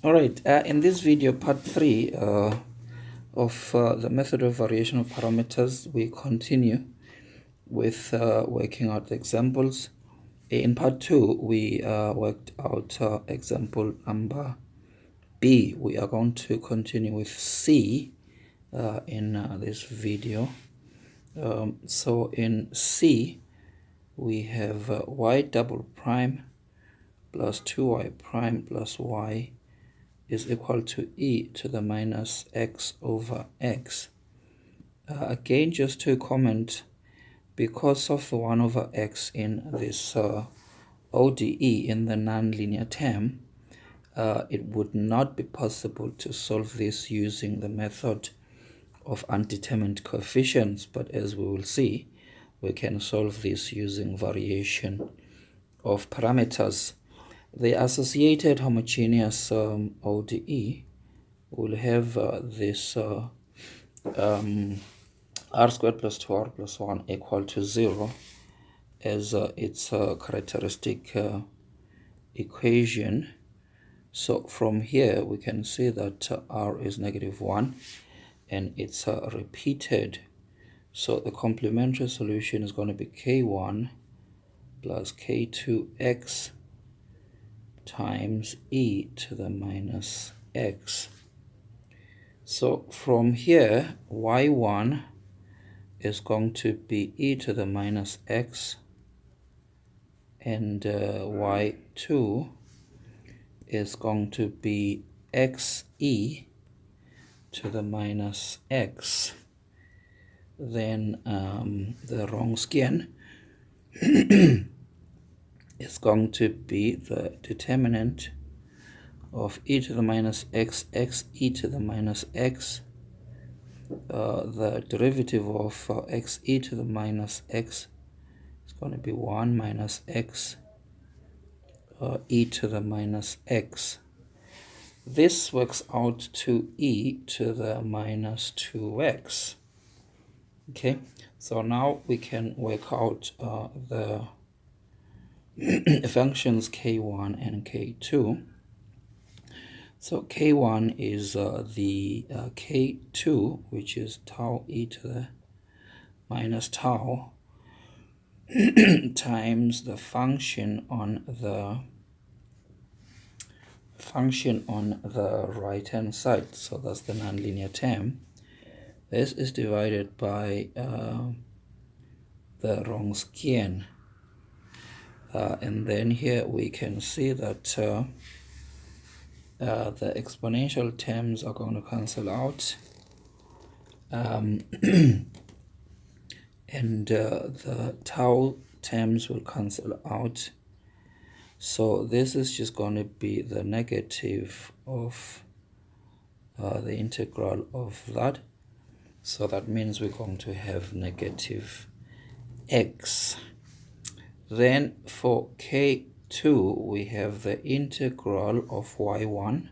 All right, in this video, part 3 of the method of variation of parameters, we continue with working out the examples. In part 2, we worked out example number B. We are going to continue with C in this video. So in C, we have y double prime plus 2y prime plus y is equal to e to the minus x over x. Again, just to comment, because of the 1 over x in this ODE in the nonlinear term, it would not be possible to solve this using the method of undetermined coefficients, but as we will see, we can solve this using variation of parameters. The associated homogeneous ODE will have this r squared plus 2r plus 1 equal to 0 as its characteristic equation. So from here we can see that r is -1 and it's repeated. So the complementary solution is going to be k1 plus k2x times e to the minus x. So from here, y1 is going to be e to the minus x, and y2 is going to be xe to the minus x. Then the Wronskian is going to be the determinant of e to the minus x, x e to the minus x. The derivative of x e to the minus x is going to be 1 minus x e to the minus x. This works out to e to the minus 2x. Okay, so now we can work out the functions k1 and k2. So k1 is the k2, which is tau e to the minus tau times the function on the right hand side. So that's the nonlinear term. This is divided by the Wronskian. And then here we can see that the exponential terms are going to cancel out, and the tau terms will cancel out. So this is just going to be the negative of the integral of that. So that means we're going to have negative x. Then for k2, we have the integral of y1.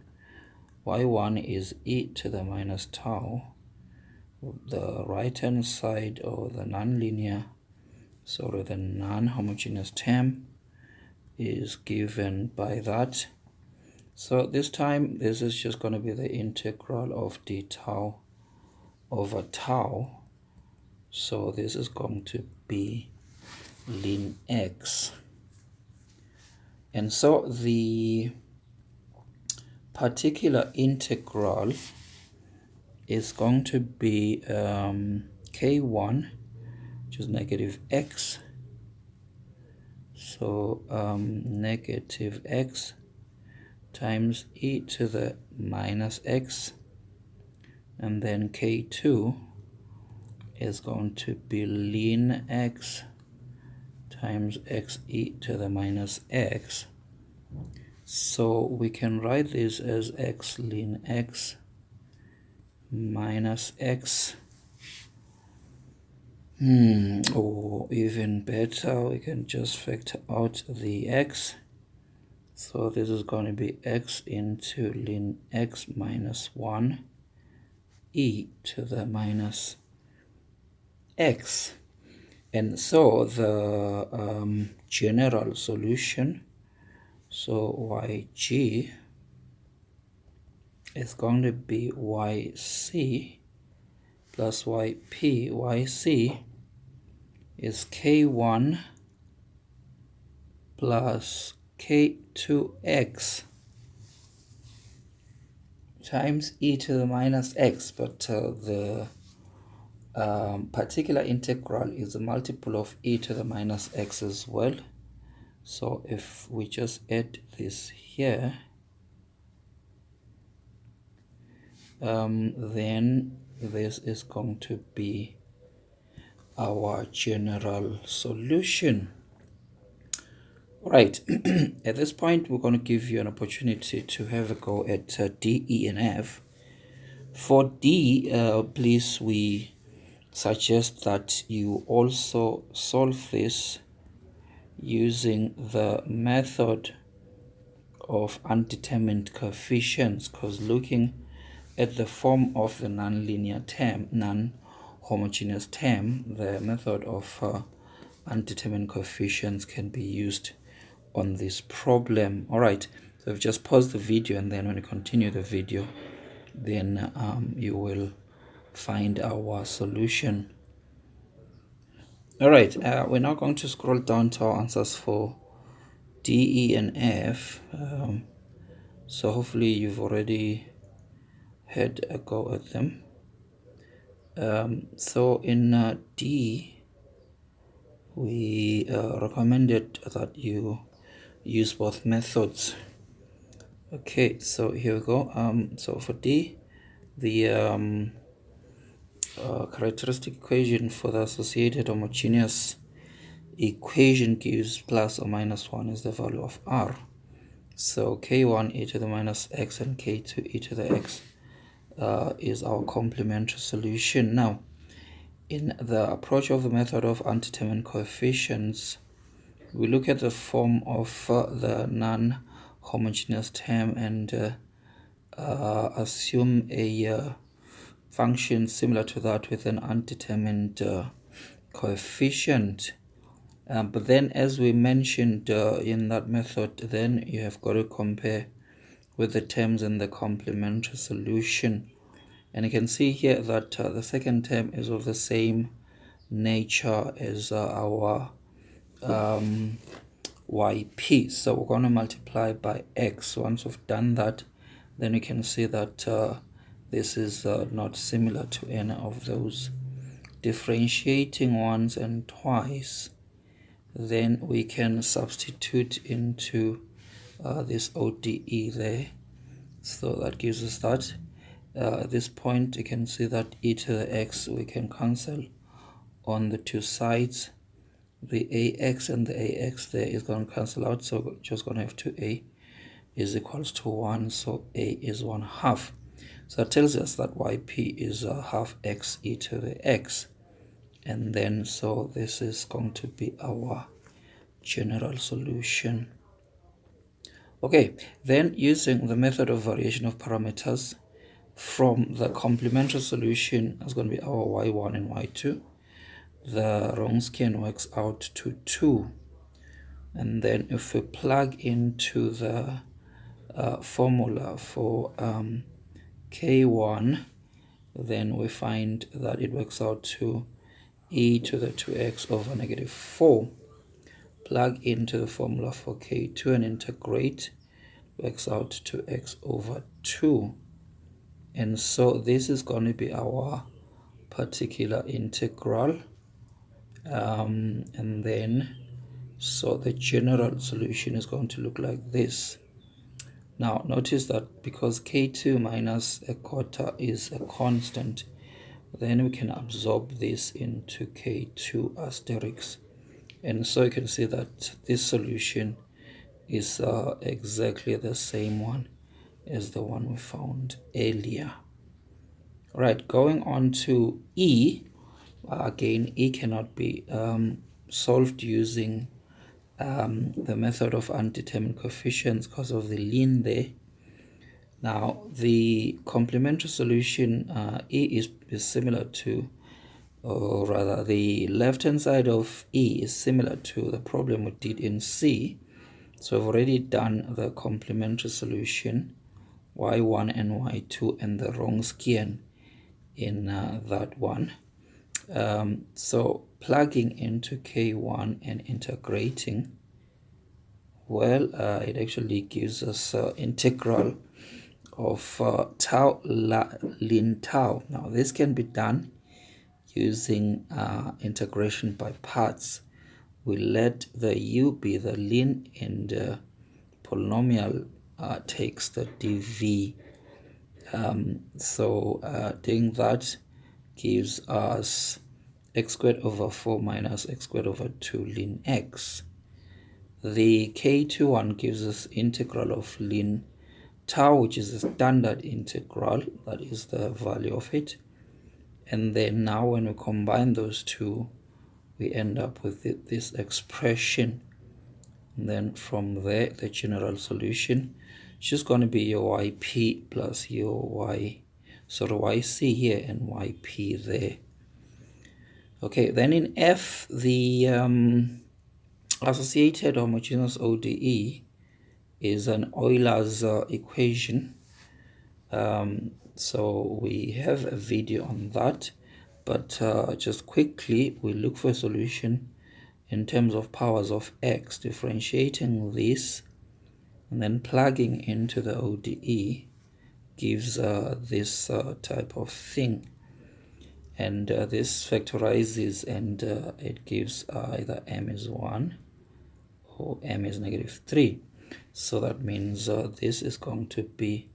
y1 is e to the minus tau. The right-hand side of the the non-homogeneous term is given by that. So this time, this is just going to be the integral of d tau over tau. So this is going to be ln x. And so the particular integral is going to be k1, which is negative x. So negative x times e to the minus x, and then k2 is going to be ln x times x e to the minus x. So we can write this as x ln x minus x, or even better, we can just factor out the x. So this is going to be x into ln x minus 1 e to the minus x. And so the general solution, so yg is going to be yc plus yp. Yc is k1 plus k2x times e to the minus x, but the particular integral is a multiple of e to the minus x as well. So if we just add this here, then this is going to be our general solution. Right. At this point, we're going to give you an opportunity to have a go at D, E, and F. For D, please, we suggest that you also solve this using the method of undetermined coefficients, because looking at the form of the nonlinear term, non-homogeneous term, the method of undetermined coefficients can be used on this problem. All right, so I've just paused the video, and then when you continue the video, then you will find our solution. All right, we're now going to scroll down to our answers for D, E, and F. So hopefully you've already had a go at them. So in D, we recommended that you use both methods. Okay, so here we go. So for D, the characteristic equation for the associated homogeneous equation gives plus or minus 1 is the value of R. So k1 e to the minus x and k2 e to the x is our complementary solution. Now, in the approach of the method of undetermined coefficients, we look at the form of the non-homogeneous term and assume a function similar to that with an undetermined coefficient. But then, as we mentioned in that method, then you have got to compare with the terms in the complementary solution. And you can see here that the second term is of the same nature as our yp. So we're going to multiply by x. Once we've done that, then you can see that this is not similar to any of those differentiating ones, and twice, then we can substitute into this ODE there. So that gives us that. At this point, you can see that e to the x we can cancel on the two sides. The ax and the ax there is going to cancel out, so we're just going to have 2a is equals to 1, so a is 1/2. So that tells us that yp is half x e to the x. And then, so this is going to be our general solution. Okay, then using the method of variation of parameters from the complementary solution is going to be our y1 and y2. The Wronskian works out to 2. And then if we plug into the formula for k1, then we find that it works out to e to the 2x over -4. Plug into the formula for k2 and integrate, works out to x over 2. And so this is going to be our particular integral. And then, so the general solution is going to look like this. Now, notice that because k2 minus a quarter is a constant, then we can absorb this into k2 asterisk. And so you can see that this solution is exactly the same one as the one we found earlier. Right, going on to E. Again, E cannot be solved using the method of undetermined coefficients because of the lien there. Now, the complementary solution, E is similar to, or rather the left-hand side of E is similar to the problem we did in C. So I've already done the complementary solution y1 and y2 and the Wronskian in that one. So plugging into k1 and integrating, well, it actually gives us integral of tau ln tau. Now this can be done using integration by parts. We let the u be the ln, and polynomial takes the dv. So doing that gives us x squared over 4 minus x squared over 2 ln x. The k2 one gives us integral of ln tau, which is the standard integral, that is the value of it. And then now when we combine those two, we end up with this expression. And then from there, the general solution is just going to be your yp plus your yc here and yp there. Okay, then in F, the associated homogeneous ODE is an Euler's equation. So we have a video on that, but just quickly we look for a solution in terms of powers of x, differentiating this and then plugging into the ODE gives this type of thing, and this factorizes, and it gives either m is 1 or m is -3. So that means this is going to be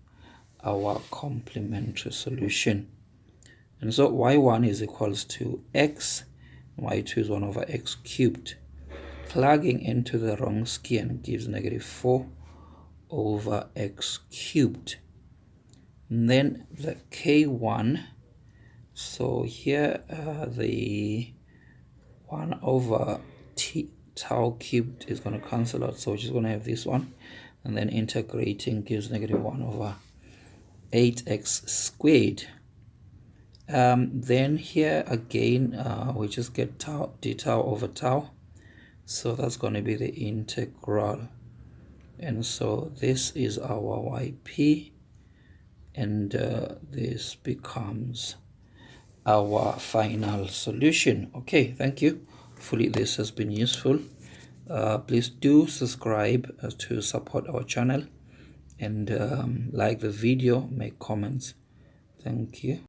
our complementary solution. And so y1 is equals to x, y2 is 1 over x cubed. Plugging into the Wronskian gives -4 over x cubed. And then the k1, so here the 1 over tau cubed is going to cancel out, so we're just going to have this one, and then integrating gives -1 over 8x squared. Then here again we just get tau d tau over tau, so that's going to be the integral, and so this is our yp, and this becomes our final solution. Okay, thank you. Hopefully this has been useful. Please do subscribe to support our channel, and like the video, make comments. Thank you.